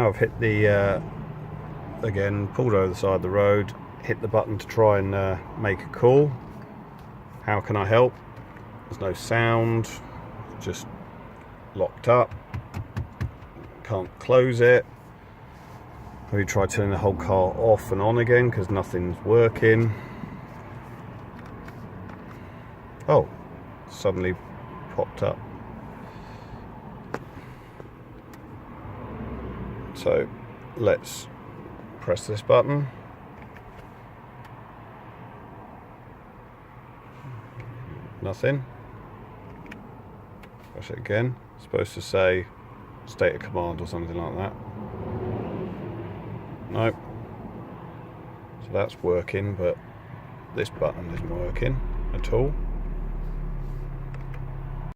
I've hit the, again, pulled over the side of the road, hit the button to try and make a call. How can I help? There's no sound, just locked up, can't close it. We try turning the whole car off and on again because nothing's working. Oh, suddenly popped up. So let's press this button. Nothing. Press it again. It's supposed to say state of command or something like that. Nope. So that's working, but this button isn't working at all.